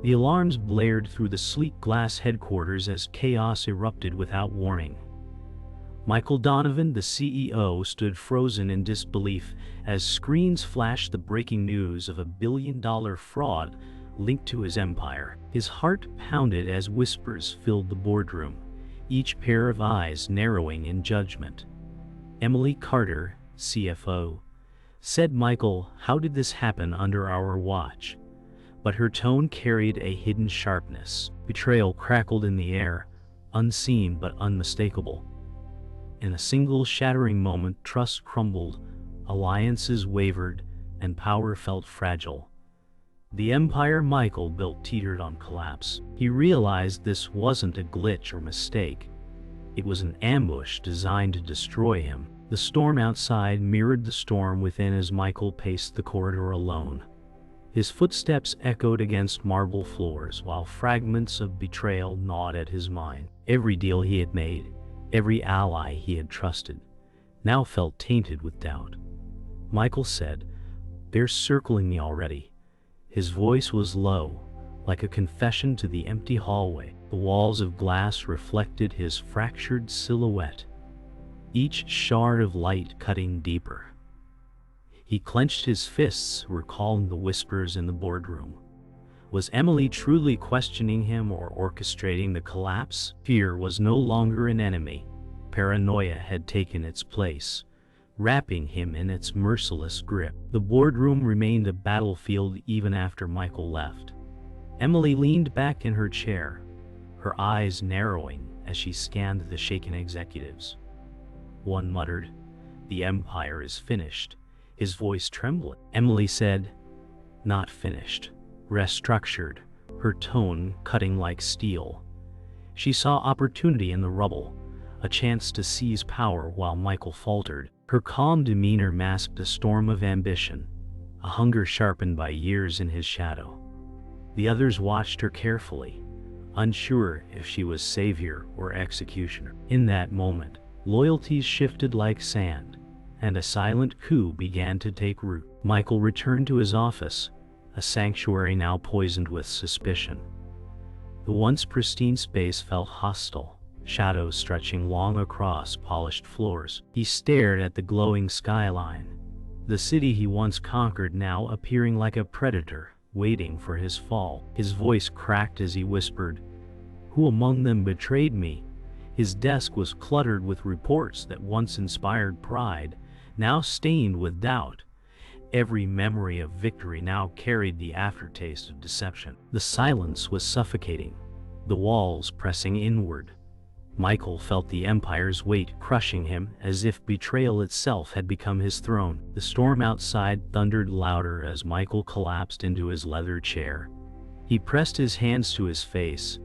The alarms blared through the sleek glass headquarters as chaos erupted without warning. Michael Donovan, the CEO, stood frozen in disbelief as screens flashed the breaking news of a billion-dollar fraud linked to his empire. His heart pounded as whispers filled the boardroom, each pair of eyes narrowing in judgment. Emily Carter, CFO, said, "Michael, how did this happen under our watch?" But her tone carried a hidden sharpness. Betrayal crackled in the air, unseen but unmistakable. In a single shattering moment, trust crumbled, alliances wavered, and power felt fragile. The empire Michael built teetered on collapse. He realized this wasn't a glitch or mistake. It was an ambush designed to destroy him. The storm outside mirrored the storm within as Michael paced the corridor alone. His footsteps echoed against marble floors while fragments of betrayal gnawed at his mind. Every deal he had made, every ally he had trusted, now felt tainted with doubt. Michael said, "They're circling me already." His voice was low, like a confession to the empty hallway. The walls of glass reflected his fractured silhouette, each shard of light cutting deeper. He clenched his fists, recalling the whispers in the boardroom. Was Emily truly questioning him or orchestrating the collapse? Fear was no longer an enemy. Paranoia had taken its place, wrapping him in its merciless grip. The boardroom remained a battlefield even after Michael left. Emily leaned back in her chair, her eyes narrowing as she scanned the shaken executives. One muttered, "The empire is finished," his voice trembling. Emily said, "Not finished, restructured," her tone cutting like steel. She saw opportunity in the rubble, a chance to seize power while Michael faltered. Her calm demeanor masked a storm of ambition, a hunger sharpened by years in his shadow. The others watched her carefully, unsure if she was savior or executioner. In that moment, loyalties shifted like sand, and a silent coup began to take root. Michael returned to his office, a sanctuary now poisoned with suspicion. The once pristine space felt hostile, shadows stretching long across polished floors. He stared at the glowing skyline, the city he once conquered now appearing like a predator waiting for his fall. His voice cracked as he whispered, "Who among them betrayed me?" His desk was cluttered with reports that once inspired pride, now stained with doubt. Every memory of victory now carried the aftertaste of deception. The silence was suffocating, the walls pressing inward. Michael felt the empire's weight crushing him as if betrayal itself had become his throne. The storm outside thundered louder as Michael collapsed into his leather chair. He pressed his hands to his face,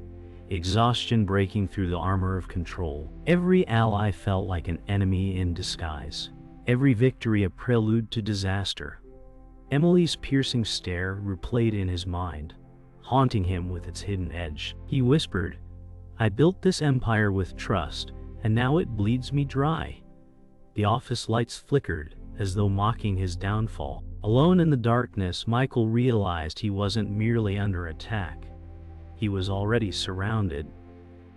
exhaustion breaking through the armor of control. Every ally felt like an enemy in disguise, every victory a prelude to disaster. Emily's piercing stare replayed in his mind, haunting him with its hidden edge. He whispered, "I built this empire with trust, and now it bleeds me dry." The office lights flickered, as though mocking his downfall. Alone in the darkness, Michael realized he wasn't merely under attack. He was already surrounded,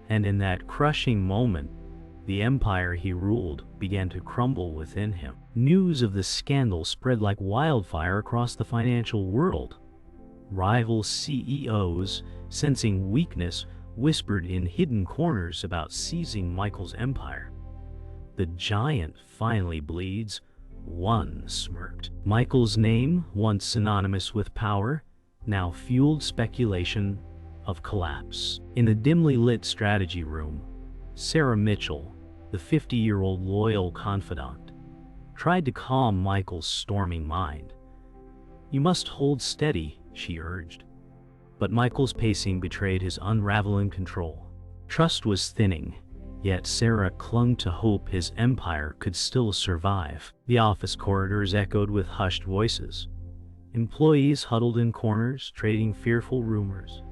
and in that crushing moment, the empire he ruled began to crumble within him. News of the scandal spread like wildfire across the financial world. Rival CEOs, sensing weakness, whispered in hidden corners about seizing Michael's empire. "The giant finally bleeds," one smirked. Michael's name, once synonymous with power, now fueled speculation of collapse. In the dimly lit strategy room, Sarah Mitchell, the 50-year-old loyal confidant, tried to calm Michael's storming mind. "You must hold steady," she urged. But Michael's pacing betrayed his unraveling control. Trust was thinning, yet Sarah clung to hope his empire could still survive. The office corridors echoed with hushed voices. Employees huddled in corners, trading fearful rumors.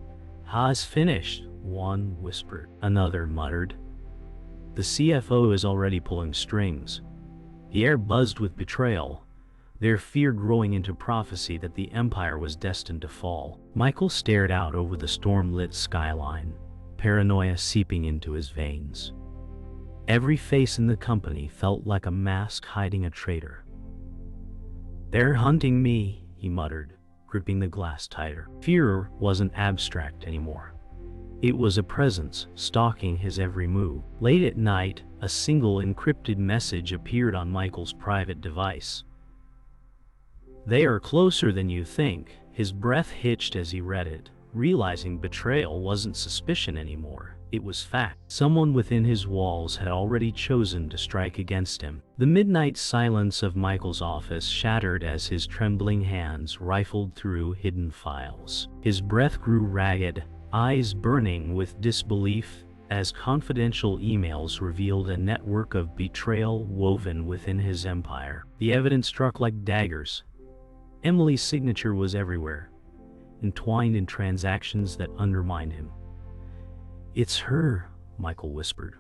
"Ha's finished," one whispered. Another muttered, "The CFO is already pulling strings." The air buzzed with betrayal, their fear growing into prophecy that the empire was destined to fall. Michael stared out over the storm-lit skyline, paranoia seeping into his veins. Every face in the company felt like a mask hiding a traitor. "They're hunting me," he muttered, gripping the glass tighter. Fear wasn't abstract anymore. It was a presence stalking his every move. Late at night, a single encrypted message appeared on Michael's private device. "They are closer than you think." His breath hitched as he read it, realizing betrayal wasn't suspicion anymore. It was fact. Someone within his walls had already chosen to strike against him. The midnight silence of Michael's office shattered as his trembling hands rifled through hidden files. His breath grew ragged, eyes burning with disbelief, as confidential emails revealed a network of betrayal woven within his empire. The evidence struck like daggers. Emily's signature was everywhere, entwined in transactions that undermined him. "It's her," Michael whispered,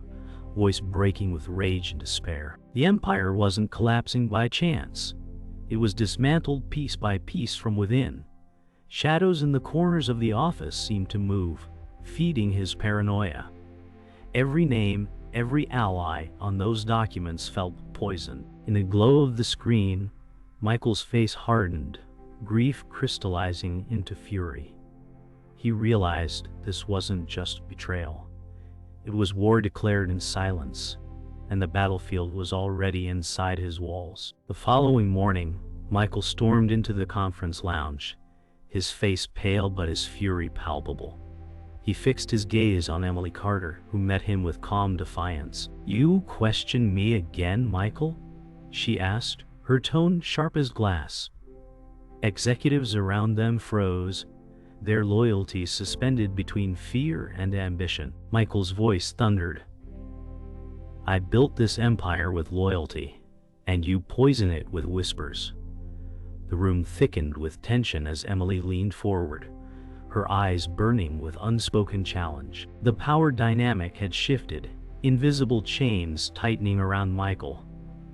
voice breaking with rage and despair. The empire wasn't collapsing by chance. It was dismantled piece by piece from within. Shadows in the corners of the office seemed to move, feeding his paranoia. Every name, every ally on those documents felt poison. In the glow of the screen, Michael's face hardened, grief crystallizing into fury. He realized this wasn't just betrayal. It was war declared in silence, and the battlefield was already inside his walls. The following morning, Michael stormed into the conference lounge, his face pale but his fury palpable. He fixed his gaze on Emily Carter, who met him with calm defiance. "You question me again, Michael?" she asked, her tone sharp as glass. Executives around them froze, their loyalty suspended between fear and ambition. Michael's voice thundered. "I built this empire with loyalty, and you poison it with whispers." The room thickened with tension as Emily leaned forward, her eyes burning with unspoken challenge. The power dynamic had shifted, invisible chains tightening around Michael.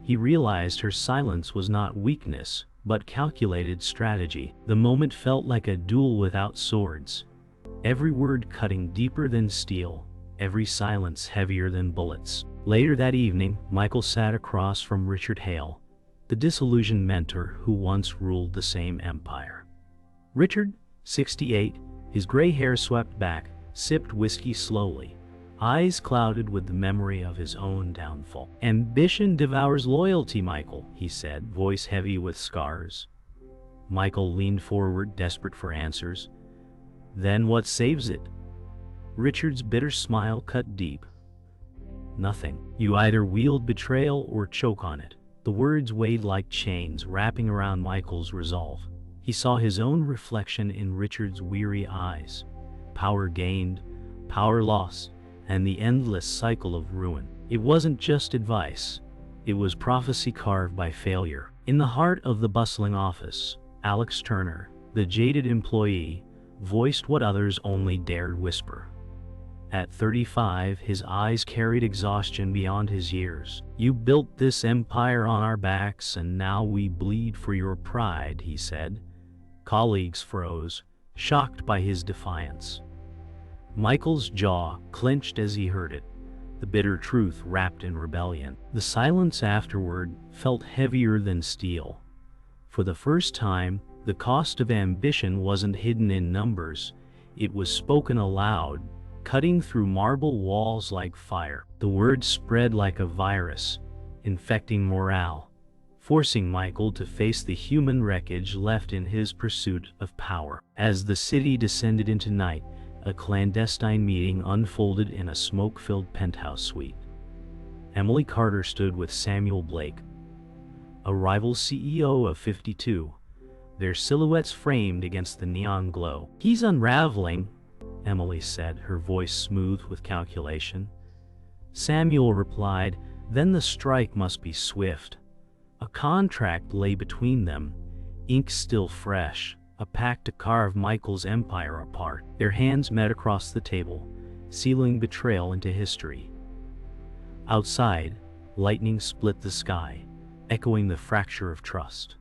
He realized her silence was not weakness, but calculated strategy. The moment felt like a duel without swords, every word cutting deeper than steel, every silence heavier than bullets. Later that evening, Michael sat across from Richard Hale, the disillusioned mentor who once ruled the same empire. Richard, 68, his gray hair swept back, sipped whiskey slowly, eyes clouded with the memory of his own downfall. "Ambition devours loyalty, Michael," he said, voice heavy with scars. Michael leaned forward, desperate for answers. "Then what saves it?" Richard's bitter smile cut deep. "Nothing. You either wield betrayal or choke on it." The words weighed like chains, wrapping around Michael's resolve. He saw his own reflection in Richard's weary eyes. Power gained, power lost, and the endless cycle of ruin. It wasn't just advice. It was prophecy carved by failure. In the heart of the bustling office, Alex Turner, the jaded employee, voiced what others only dared whisper. At 35, his eyes carried exhaustion beyond his years. "You built this empire on our backs, and now we bleed for your pride," he said. Colleagues froze, shocked by his defiance. Michael's jaw clenched as he heard it, the bitter truth wrapped in rebellion. The silence afterward felt heavier than steel. For the first time, the cost of ambition wasn't hidden in numbers, it was spoken aloud, cutting through marble walls like fire. The words spread like a virus, infecting morale, forcing Michael to face the human wreckage left in his pursuit of power. As the city descended into night, a clandestine meeting unfolded in a smoke-filled penthouse suite. Emily Carter stood with Samuel Blake, a rival CEO of 52, their silhouettes framed against the neon glow. "He's unraveling," Emily said, her voice smooth with calculation. Samuel replied, "Then the strike must be swift." A contract lay between them, ink still fresh, a pact to carve Michael's empire apart. Their hands met across the table, sealing betrayal into history. Outside, lightning split the sky, echoing the fracture of trust.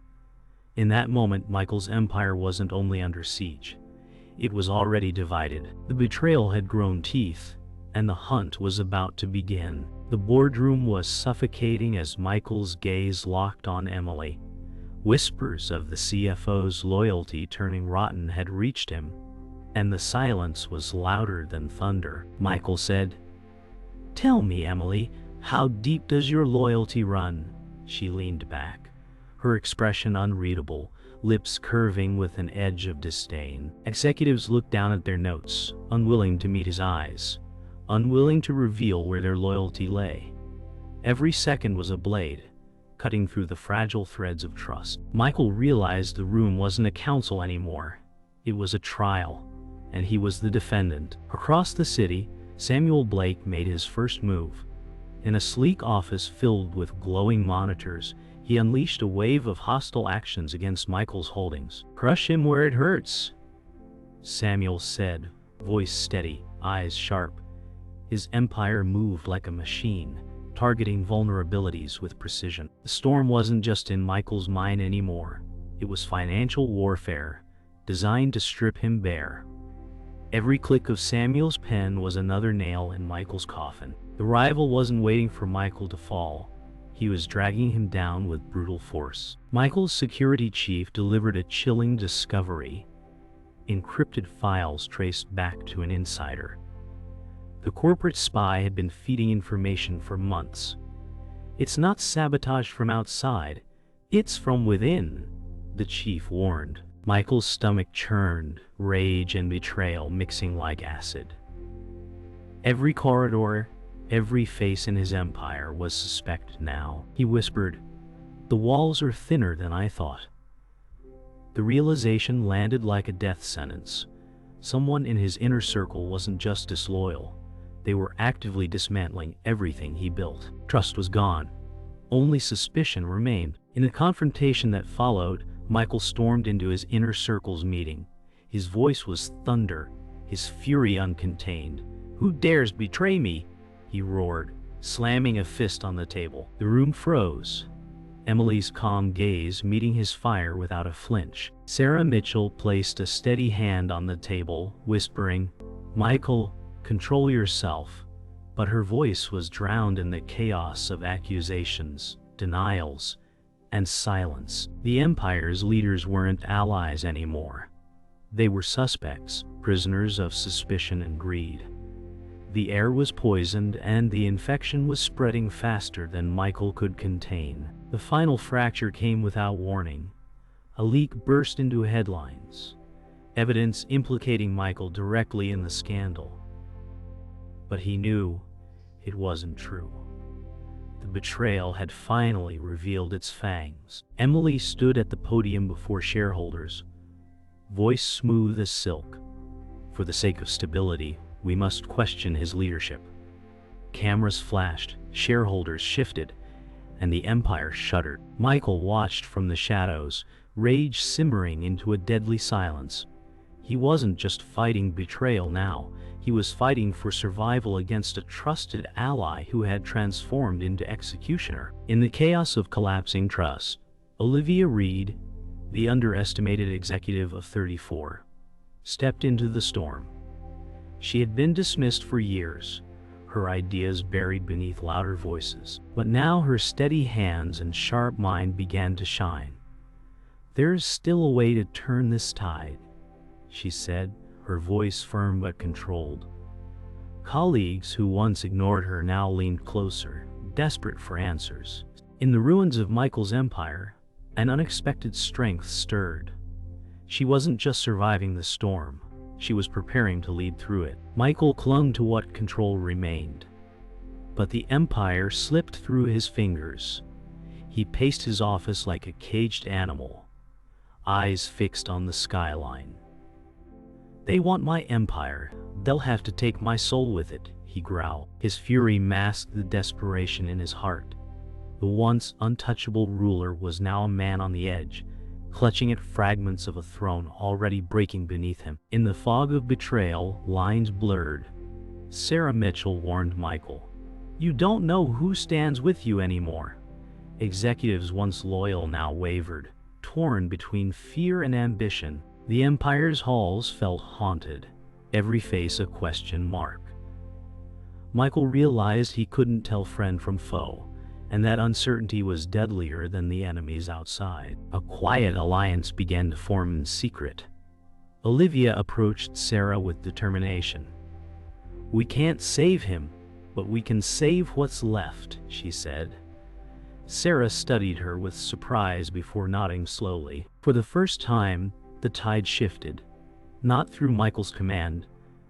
In that moment, Michael's empire wasn't only under siege. It was already divided. The betrayal had grown teeth, and the hunt was about to begin. The boardroom was suffocating as Michael's gaze locked on Emily. Whispers of the CFO's loyalty turning rotten had reached him, and the silence was louder than thunder. Michael said, "Tell me, Emily, how deep does your loyalty run?" She leaned back, her expression unreadable, lips curving with an edge of disdain. Executives looked down at their notes, unwilling to meet his eyes, unwilling to reveal where their loyalty lay. Every second was a blade, cutting through the fragile threads of trust. Michael realized the room wasn't a council anymore. It was a trial, and he was the defendant. Across the city, Samuel Blake made his first move. In a sleek office filled with glowing monitors, he unleashed a wave of hostile actions against Michael's holdings. "Crush him where it hurts," Samuel said, voice steady, eyes sharp. His empire moved like a machine, targeting vulnerabilities with precision. The storm wasn't just in Michael's mind anymore. It was financial warfare, designed to strip him bare. Every click of Samuel's pen was another nail in Michael's coffin. The rival wasn't waiting for Michael to fall. He was dragging him down with brutal force. Michael's security chief delivered a chilling discovery: encrypted files traced back to an insider. The corporate spy had been feeding information for months. "It's not sabotage from outside, it's from within," the chief warned. Michael's stomach churned, rage and betrayal mixing like acid. Every corridor, every face in his empire was suspect now. He whispered, "The walls are thinner than I thought." The realization landed like a death sentence. Someone in his inner circle wasn't just disloyal. They were actively dismantling everything he built. Trust was gone. Only suspicion remained. In the confrontation that followed, Michael stormed into his inner circle's meeting. His voice was thunder, his fury uncontained. "Who dares betray me?" he roared, slamming a fist on the table. The room froze, Emily's calm gaze meeting his fire without a flinch. Sarah Mitchell placed a steady hand on the table, whispering, "Michael, control yourself," but her voice was drowned in the chaos of accusations, denials, and silence. The Empire's leaders weren't allies anymore. They were suspects, prisoners of suspicion and greed. The air was poisoned, and the infection was spreading faster than Michael could contain. The final fracture came without warning. A leak burst into headlines, evidence implicating Michael directly in the scandal. But he knew it wasn't true. The betrayal had finally revealed its fangs. Emily stood at the podium before shareholders, voice smooth as silk. "For the sake of stability, we must question his leadership." Cameras flashed, shareholders shifted, and the empire shuddered. Michael watched from the shadows, rage simmering into a deadly silence. He wasn't just fighting betrayal now. He was fighting for survival against a trusted ally who had transformed into executioner. In the chaos of collapsing trust, Olivia Reed, the underestimated executive of 34, stepped into the storm. She had been dismissed for years, her ideas buried beneath louder voices. But now her steady hands and sharp mind began to shine. "There's still a way to turn this tide," she said, her voice firm but controlled. Colleagues who once ignored her now leaned closer, desperate for answers. In the ruins of Michael's empire, an unexpected strength stirred. She wasn't just surviving the storm, she was preparing to lead through it. Michael clung to what control remained. But the empire slipped through his fingers. He paced his office like a caged animal, eyes fixed on the skyline. "They want my empire. They'll have to take my soul with it," he growled. His fury masked the desperation in his heart. The once untouchable ruler was now a man on the edge, clutching at fragments of a throne already breaking beneath him. In the fog of betrayal, lines blurred. Sarah Mitchell warned Michael, "You don't know who stands with you anymore." Executives once loyal now wavered, torn between fear and ambition. The Empire's halls felt haunted, every face a question mark. Michael realized he couldn't tell friend from foe, and that uncertainty was deadlier than the enemies outside. A quiet alliance began to form in secret. Olivia approached Sarah with determination. "We can't save him, but we can save what's left," she said. Sarah studied her with surprise before nodding slowly. For the first time, the tide shifted, not through Michael's command,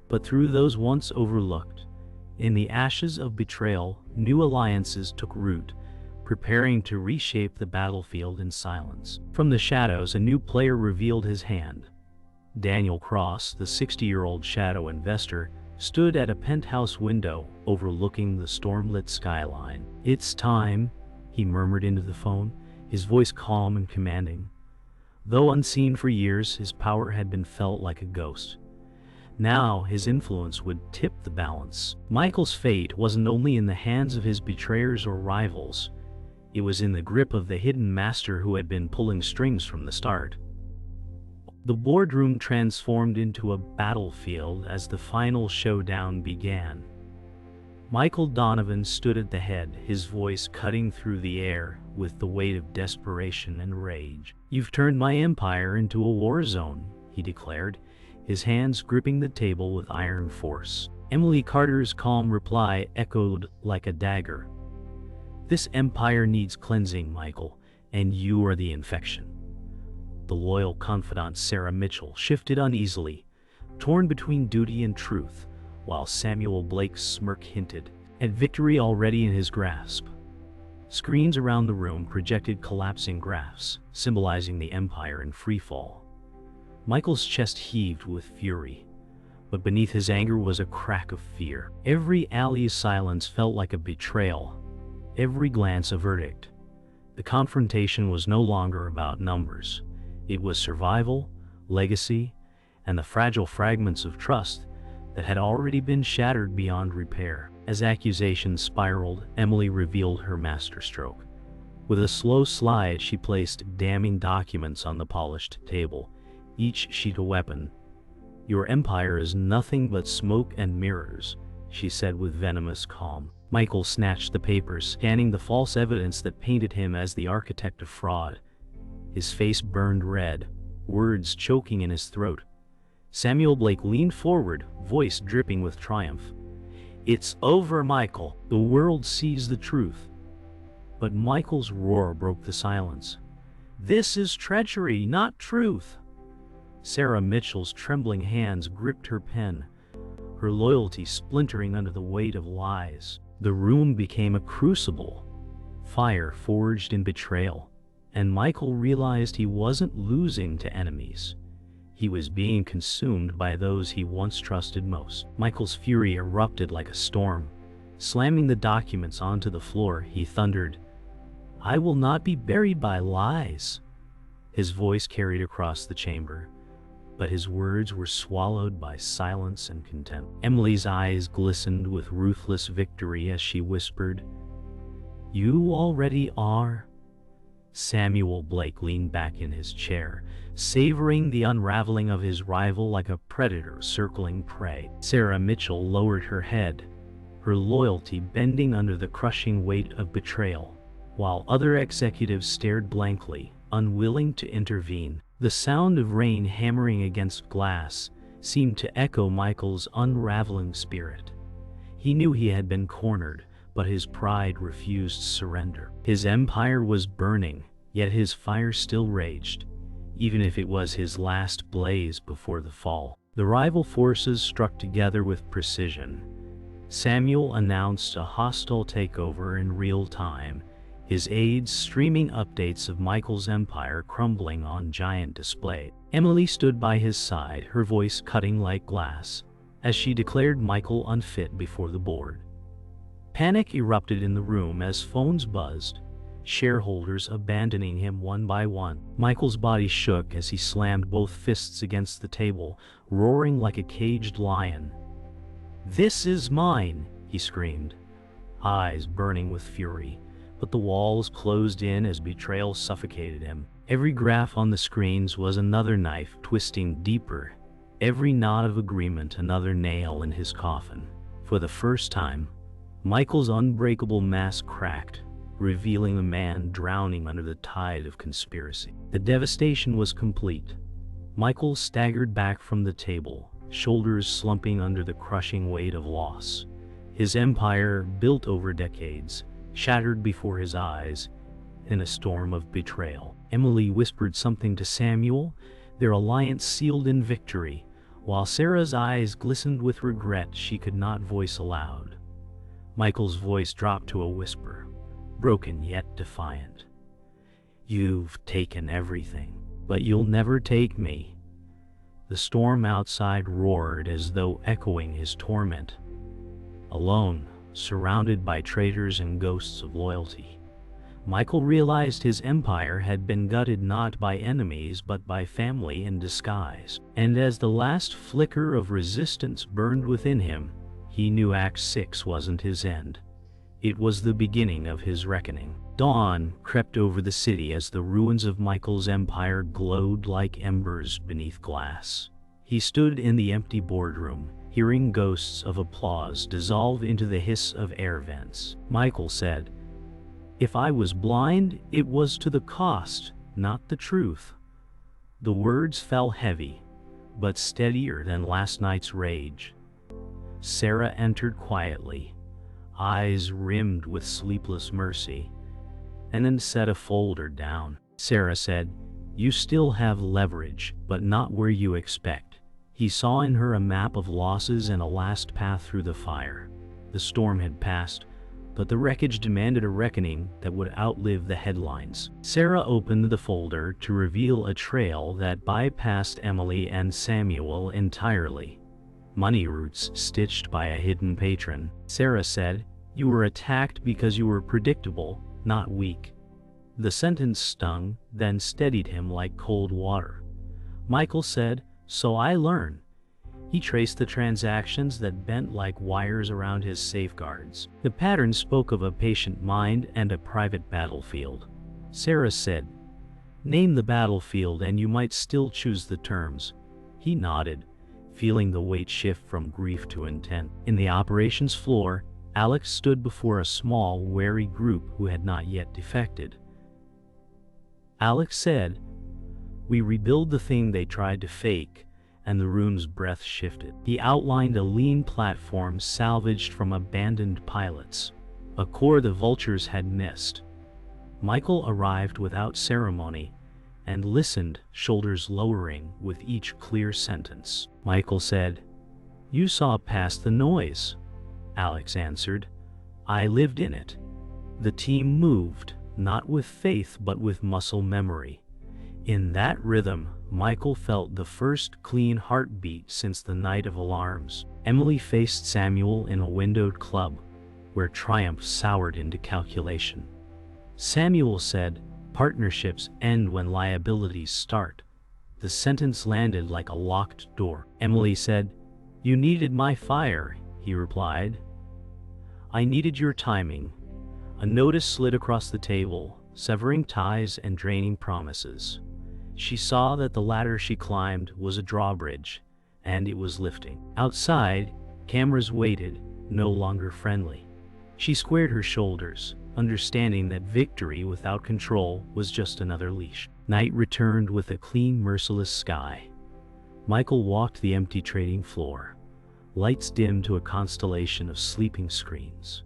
but through those once overlooked. In the ashes of betrayal, new alliances took root, preparing to reshape the battlefield in silence. From the shadows, a new player revealed his hand. Daniel Cross, the 60-year-old shadow investor, stood at a penthouse window overlooking the storm-lit skyline. "It's time," he murmured into the phone, his voice calm and commanding. Though unseen for years, his power had been felt like a ghost. Now his influence would tip the balance. Michael's fate wasn't only in the hands of his betrayers or rivals, it was in the grip of the hidden master who had been pulling strings from the start. The boardroom transformed into a battlefield as the final showdown began. Michael Donovan stood at the head, his voice cutting through the air with the weight of desperation and rage. "You've turned my empire into a war zone," he declared, his hands gripping the table with iron force. Emily Carter's calm reply echoed like a dagger. "This empire needs cleansing, Michael, and you are the infection." The loyal confidant Sarah Mitchell shifted uneasily, torn between duty and truth, while Samuel Blake's smirk hinted at victory already in his grasp. Screens around the room projected collapsing graphs, symbolizing the empire in freefall. Michael's chest heaved with fury, but beneath his anger was a crack of fear. Every alley's silence felt like a betrayal, every glance a verdict. The confrontation was no longer about numbers. It was survival, legacy, and the fragile fragments of trust that had already been shattered beyond repair. As accusations spiraled, Emily revealed her masterstroke. With a slow slide, she placed damning documents on the polished table, each sheet a weapon. "Your empire is nothing but smoke and mirrors," she said with venomous calm. Michael snatched the papers, scanning the false evidence that painted him as the architect of fraud. His face burned red, words choking in his throat. Samuel Blake leaned forward, voice dripping with triumph. "It's over, Michael. The world sees the truth." But Michael's roar broke the silence. "This is treachery, not truth." Sarah Mitchell's trembling hands gripped her pen, her loyalty splintering under the weight of lies. The room became a crucible, fire forged in betrayal, and Michael realized he wasn't losing to enemies. He was being consumed by those he once trusted most. Michael's fury erupted like a storm. Slamming the documents onto the floor, he thundered, "I will not be buried by lies." His voice carried across the chamber, but his words were swallowed by silence and contempt. Emily's eyes glistened with ruthless victory as she whispered, "You already are." Samuel Blake leaned back in his chair, savoring the unraveling of his rival like a predator circling prey. Sarah Mitchell lowered her head, her loyalty bending under the crushing weight of betrayal, while other executives stared blankly, unwilling to intervene. The sound of rain hammering against glass seemed to echo Michael's unraveling spirit. He knew he had been cornered, but his pride refused surrender. His empire was burning, yet his fire still raged, even if it was his last blaze before the fall. The rival forces struck together with precision. Samuel announced a hostile takeover in real time, his aides streaming updates of Michael's empire crumbling on giant display. Emily stood by his side, her voice cutting like glass, as she declared Michael unfit before the board. Panic erupted in the room as phones buzzed, shareholders abandoning him one by one. Michael's body shook as he slammed both fists against the table, roaring like a caged lion. "This is mine," he screamed, eyes burning with fury, but the walls closed in as betrayal suffocated him. Every graph on the screens was another knife twisting deeper, every knot of agreement another nail in his coffin. For the first time, Michael's unbreakable mask cracked, revealing a man drowning under the tide of conspiracy. The devastation was complete. Michael staggered back from the table, shoulders slumping under the crushing weight of loss. His empire, built over decades, shattered before his eyes in a storm of betrayal. Emily whispered something to Samuel, their alliance sealed in victory, while Sarah's eyes glistened with regret she could not voice aloud. Michael's voice dropped to a whisper, broken yet defiant. "You've taken everything, but you'll never take me." The storm outside roared as though echoing his torment. Alone, surrounded by traitors and ghosts of loyalty, Michael realized his empire had been gutted not by enemies but by family in disguise. And as the last flicker of resistance burned within him, he knew Act 6 wasn't his end. It was the beginning of his reckoning. Dawn crept over the city as the ruins of Michael's empire glowed like embers beneath glass. He stood in the empty boardroom, hearing ghosts of applause dissolve into the hiss of air vents. Michael said, "If I was blind, it was to the cost, not the truth." The words fell heavy, but steadier than last night's rage. Sarah entered quietly, eyes rimmed with sleepless mercy, and then set a folder down. Sarah said, "You still have leverage, but not where you expect." He saw in her a map of losses and a last path through the fire. The storm had passed, but the wreckage demanded a reckoning that would outlive the headlines. Sarah opened the folder to reveal a trail that bypassed Emily and Samuel entirely. Money routes stitched by a hidden patron. Sarah said, "You were attacked because you were predictable, not weak." The sentence stung, then steadied him like cold water. Michael said, "So I learn." He traced the transactions that bent like wires around his safeguards. The pattern spoke of a patient mind and a private battlefield. Sarah said, "Name the battlefield and you might still choose the terms." He nodded, feeling the weight shift from grief to intent. In the operations floor, Alex stood before a small, wary group who had not yet defected. Alex said, "We rebuild the thing they tried to fake," and the room's breath shifted. He outlined a lean platform salvaged from abandoned pilots, a core the vultures had missed. Michael arrived without ceremony and listened, shoulders lowering with each clear sentence. Michael said, "You saw past the noise." Alex answered, "I lived in it." The team moved, not with faith but with muscle memory. In that rhythm, Michael felt the first clean heartbeat since the night of alarms. Emily faced Samuel in a windowed club, where triumph soured into calculation. Samuel said, "Partnerships end when liabilities start." The sentence landed like a locked door. Emily said, "You needed my fire," he replied. "I needed your timing." A notice slid across the table, severing ties and draining promises. She saw that the ladder she climbed was a drawbridge, and it was lifting. Outside, cameras waited, no longer friendly. She squared her shoulders, understanding that victory without control was just another leash. Night returned with a clean, merciless sky. Michael walked the empty trading floor, lights dimmed to a constellation of sleeping screens.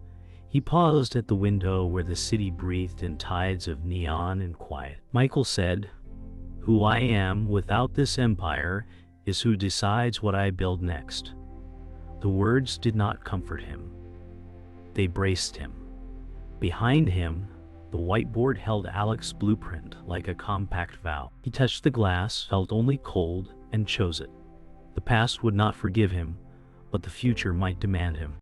He paused at the window where the city breathed in tides of neon and quiet. Michael said, "Who I am without this empire is who decides what I build next." The words did not comfort him. They braced him. Behind him, the whiteboard held Alex's blueprint like a compact vow. He touched the glass, felt only cold, and chose it. The past would not forgive him, but the future might demand him.